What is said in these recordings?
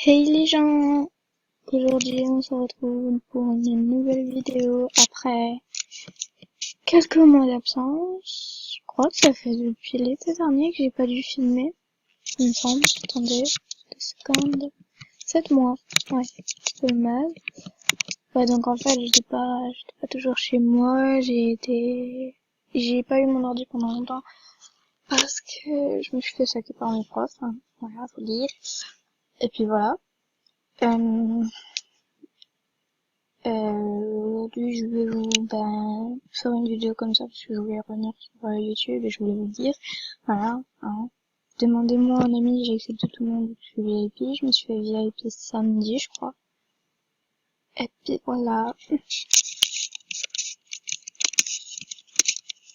Hey les gens! Aujourd'hui on se retrouve pour une nouvelle vidéo après quelques mois d'absence. Je crois que ça fait depuis l'été dernier que j'ai pas dû filmer, il me semble. Attendez, 2 secondes. 7 mois, ouais, c'est pas mal. Ouais, donc en fait j'étais pas toujours chez moi, j'ai pas eu mon ordi pendant longtemps parce que je me suis fait saquer par mes profs, hein. Voilà, faut le dire. Et puis voilà. Euh, Aujourd'hui, je vais faire une vidéo comme ça parce que je voulais revenir sur YouTube et je voulais vous dire, voilà, hein. Demandez-moi un ami, j'ai accepté tout le monde, je suis VIP, je me suis fait VIP samedi, je crois. Et puis voilà.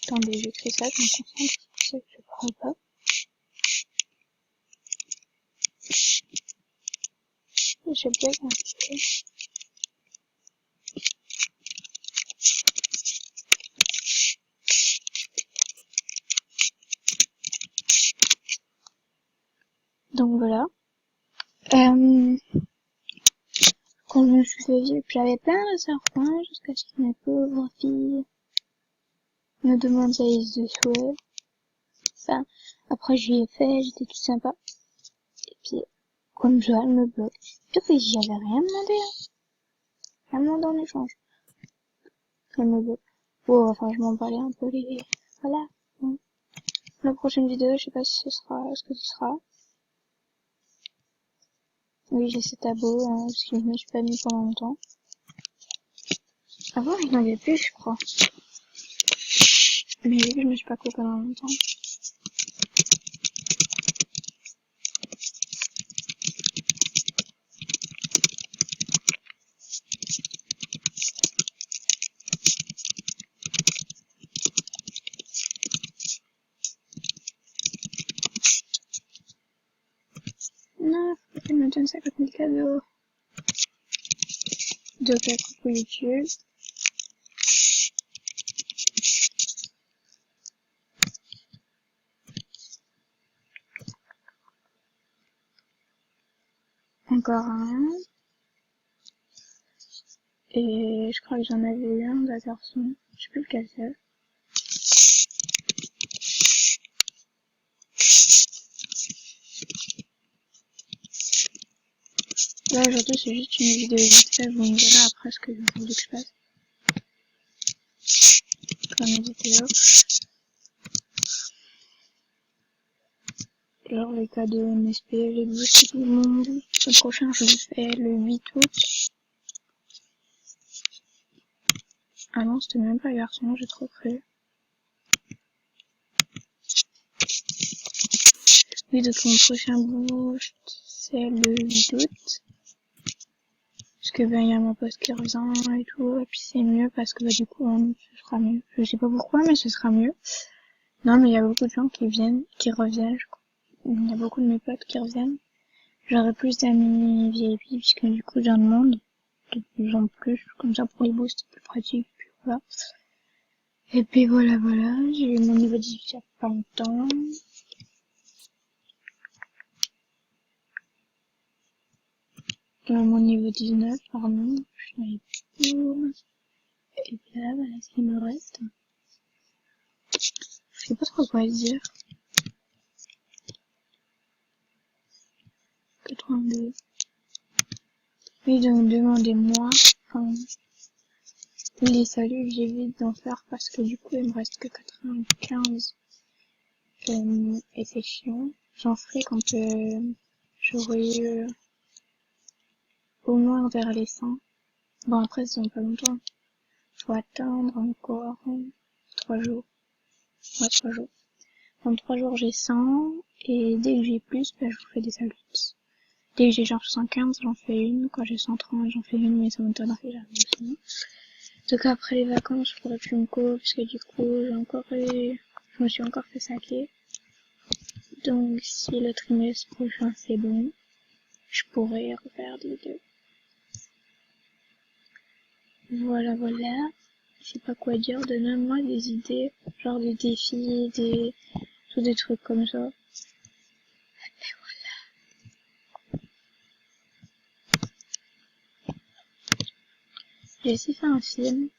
Attendez, j'écris ça, je me concentre, c'est ça que je parle pas. Je blague un petit peu. Donc voilà. Quand je me suis fait VIP, j'avais plein de serpents jusqu'à ce qu'une pauvre fille me demande sa liste de souhaits. Enfin, après je lui ai fait, j'étais tout sympa. Et puis, comme ça, elle me bloque. Pire, c'est que j'avais rien demandé, hein. Rien demandé en échange. Elle me bloque. Bon, enfin, je m'en parlais un peu les... Voilà. Bon. La prochaine vidéo, je sais pas si ce sera ce que ce sera. Oui, j'ai cet abo, hein, parce que je me suis pas mis pendant longtemps. Avant, je n'en avais plus, je crois. Mais vu que je me suis pas coupé pendant longtemps. Non, faut qu'elle me donne 50 000 cadeaux. Donc, coucou YouTube. Encore un. Et je crois que j'en avais eu un d'un garçon. Je sais plus lequel c'est. Là, aujourd'hui, c'est juste une vidéo vite fait. Vous me direz après ce que vous voulez que je fasse. Comme vidéo. Genre les cadeaux MSP, les boosts, tout le monde. Le prochain, je le fais le 8 août. Ah non, c'était même pas garçon, j'ai trop cru. Oui, donc mon prochain boost, c'est le 8 août. Parce que ben, il y a mon poste qui revient et tout. Et puis c'est mieux parce que du coup, ce sera mieux. Je sais pas pourquoi, mais ce sera mieux. Non, mais il y a beaucoup de gens qui reviennent, je crois. Il y a beaucoup de mes potes qui reviennent. J'aurai plus d'amis VIP puisque du coup j'en demande de plus en plus, comme ça pour les boosts c'est plus pratique, puis voilà. Et puis voilà, j'ai eu mon niveau 18 il y a pas longtemps. Mon niveau 19, pardon, je n'avais plus. Et puis là, voilà ce qu'il me reste. Je sais pas trop quoi dire. 82. Oui, donc demandez-moi, enfin, les saluts, j'évite d'en faire parce que du coup il me reste que 95. Et c'est chiant. J'en ferai quand j'aurai eu au moins vers les 100. Bon après c'est dans pas longtemps. Faut attendre encore 3 jours. Ouais, 3 jours. Dans 3 jours j'ai 100 et dès que j'ai plus, ben, je vous fais des saluts. Dès que j'ai genre 115, j'en fais une. Quand j'ai 130, j'en fais une, mais ça m'étonnerait que j'arrive aussi. En tout cas après les vacances, je pourrais plus me couper parce que du coup je me suis encore fait saquer. Donc si le trimestre prochain c'est bon, je pourrais refaire des vidéos. Voilà. Je sais pas quoi dire, donnez-moi des idées, genre des défis, tous des trucs comme ça. Et voilà. J'ai aussi fait un film.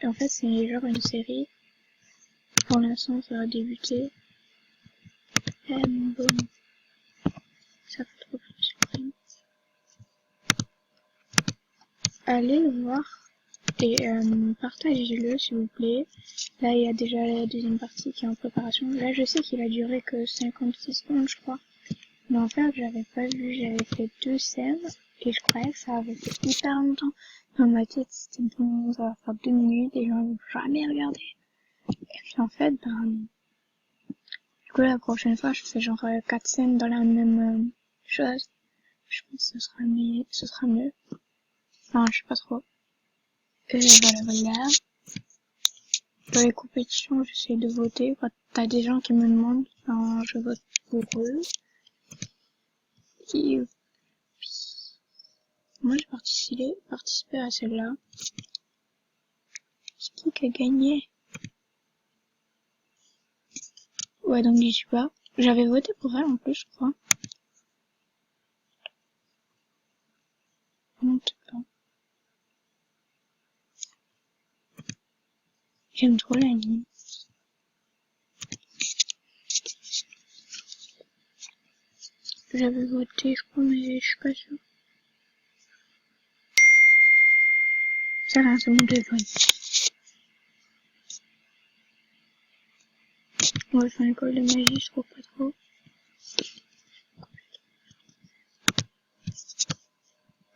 En fait, c'est genre une série. Pour l'instant, ça a débuté. Bon. Ça fait trop plaisir. Allez le voir. Et partagez-le s'il vous plaît. Là, il y a déjà la deuxième partie qui est en préparation. Là, je sais qu'il a duré que 56 secondes, je crois. Mais en fait, j'avais pas vu, j'avais fait 2 scènes. Et je croyais que ça avait fait hyper longtemps. Dans ma tête, c'était bon, ça va faire 2 minutes et j'en ai jamais regardé. Et puis en fait, du coup, la prochaine fois, je fais genre 4 scènes dans la même chose. Je pense que ce sera mieux. Enfin, je sais pas trop. Et voilà. Dans les compétitions, j'essaie de voter. Quand t'as des gens qui me demandent, enfin, je vote pour eux. Et puis, moi, j'ai participé à celle-là. C'est qui a gagné? Ouais, donc j'y suis pas. J'avais voté pour elle en plus, je crois. Non, c'est pas. J'aime trop l'anime. J'avais voté, je crois, mais je suis pas sûre. Ça là, c'est mon téléphone. Ouais, c'est une école de magie, je trouve pas trop.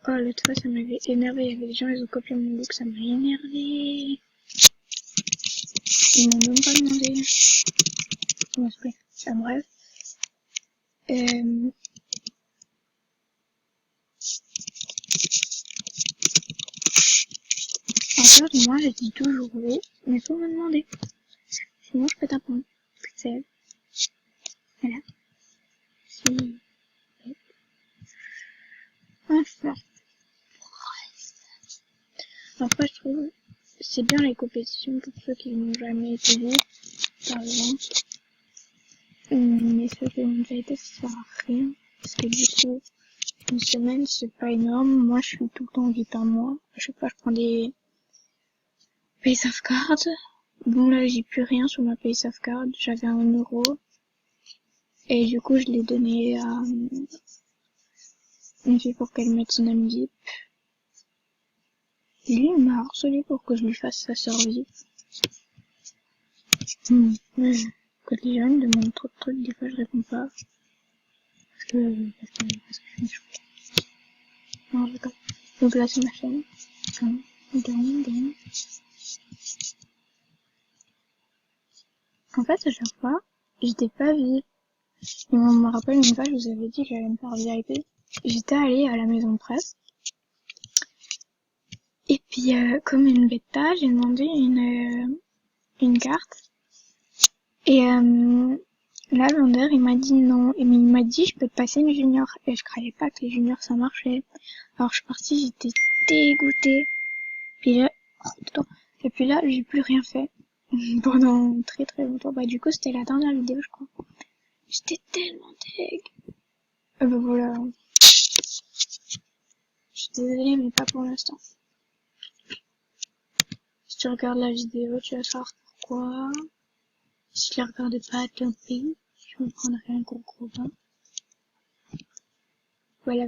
Oh, l'autre fois, ça m'avait énervé. Il y avait des gens, ils ont copié mon look, ça m'a énervé. Ils m'ont même pas demandé. Comment se fait? Enfin, bref. En fait, moi, je dis toujours oui, mais faut me demander. Sinon, je peux t'apprendre. C'est voilà. Si. Enfin. Après, je trouve, c'est bien les compétitions pour ceux qui n'ont jamais été vus, par exemple. Mais ceux qui ont déjà été, ça sert à rien. Parce que du coup, une semaine, c'est pas énorme. Moi, je suis tout le temps vite par mois. À chaque fois, je prends des pay sauvegarde. Bon, là, j'ai plus rien sur ma pay sauvegarde. J'avais 1€. Et du coup, je l'ai donné à une fille pour qu'elle mette son âme VIP. Lui, il m'a harcelé pour que je lui fasse sa sœur VIP. Ouais. Quand les gens me demandent trop de trucs, des fois, je réponds pas. Parce que je suis méchante. Non, je rigole. Donc là, c'est ma chaîne. En fait, à chaque fois, j'étais pas vive. Et on me rappelle une fois, je vous avais dit que j'allais me faire VIP. J'étais allée à la maison de presse. Et puis, comme une bêta, j'ai demandé une carte. Et là, le vendeur, il m'a dit non. Et mais il m'a dit, je peux te passer une junior. Et je croyais pas que les juniors, ça marchait. Alors, je suis partie, j'étais dégoûtée. Puis là, et puis là, j'ai plus rien fait. Pendant très très longtemps. Bah, du coup, c'était la dernière vidéo, je crois. J'étais tellement deg. Bah voilà. Je suis désolée, mais pas pour l'instant. Si tu regardes la vidéo, tu vas savoir pourquoi. Si tu la regardes pas, tant pis. Je me prendrai un gros bain. Voilà.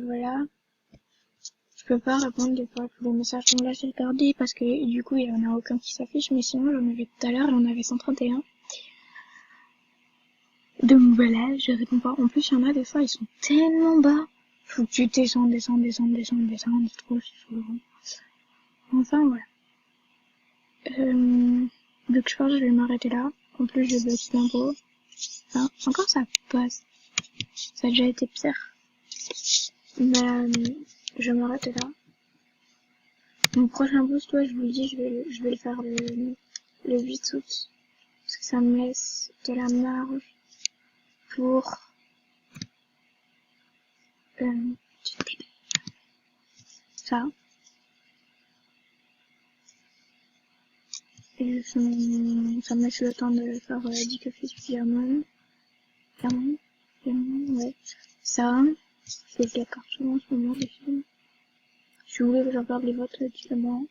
Je peux pas répondre des fois à tous les messages. Donc là, j'ai regardé parce que du coup, il y en a aucun qui s'affiche. Mais sinon, j'en avais tout à l'heure, j'en avais 131. Donc voilà, je réponds pas. En plus, il y en a des fois, ils sont tellement bas. Faut que tu descends, c'est trop souvent. Enfin, voilà. Donc je pense que je vais m'arrêter là. En plus, je baisse l'impôt. Enfin, encore ça passe. Ça a déjà été pire. Mais je vais m'arrêter là. Mon prochain boost, ouais, je vous le dis, je vais le faire le 8 août. Parce que ça me laisse de la marge pour ça. Et ça me laisse le temps de faire 10 cafés Diamond, ouais. Ça, je les regarde souvent en ce moment, des films. Si vous voulez que je regarde les votes, dites-le moi.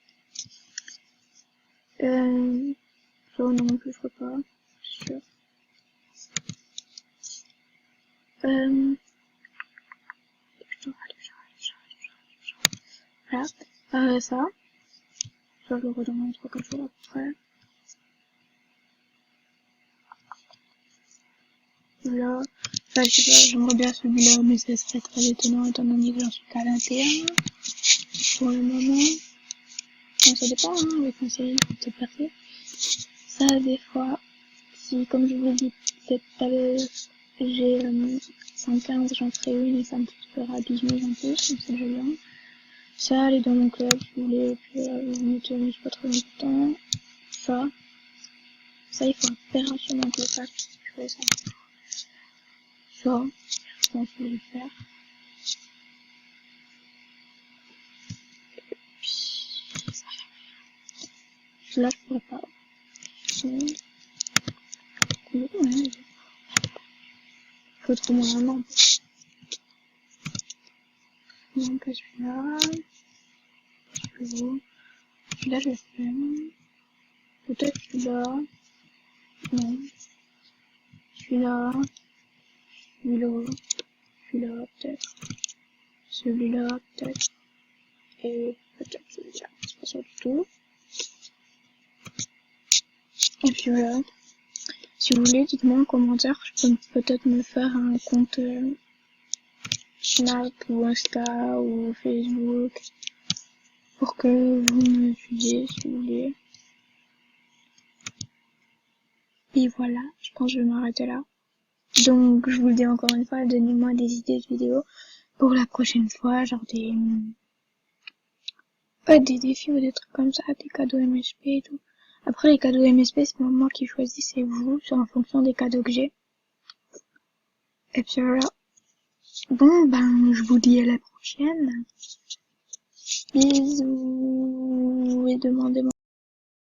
Ça non, je ferai pas, c'est sûr. Voilà. Ça je le redemande 3-4 jours après. Là, enfin, je sais pas, j'aimerais bien celui-là, mais ça serait très étonnant étant donné que j'en suis qu'à 21 pour le moment. Bon, ça dépend, hein, avec une série, peut-être percer. Ça, des fois, si, comme je vous l'ai dit, peut-être pas le, j'ai 115, j'en ferai une et ça me fera 12 000 en plus, comme ça, j'ai bien. Ça, elle est dans mon club, si vous voulez, puis vous mettez, c'est pas très important. Ça, il faut impérativement que je le fasse, je fais ça. Ça, je pense que je vais le faire. Là, je pourrais pas. Ouais. Faut trop moins un an. Donc, celui-là. Celui-là, je le fais. Peut-être celui-là. Non. Celui-là. Celui-là. Celui-là, peut-être. Celui-là, peut-être. Et peut-être celui-là. C'est pas ça du tout. Et puis voilà. Si vous voulez, dites-moi en commentaire. Je peux peut-être me faire un compte Snap ou Insta ou Facebook pour que vous me suiviez si vous voulez. Et voilà, je pense que je vais m'arrêter là. Donc je vous le dis encore une fois, donnez-moi des idées de vidéos pour la prochaine fois, genre des défis ou des trucs comme ça, des cadeaux MSP et tout. Après les cadeaux MSP, c'est pas moi qui choisis, c'est vous, c'est en fonction des cadeaux que j'ai. Et puis voilà. Bon ben je vous dis à la prochaine. Bisous et demandez-moi.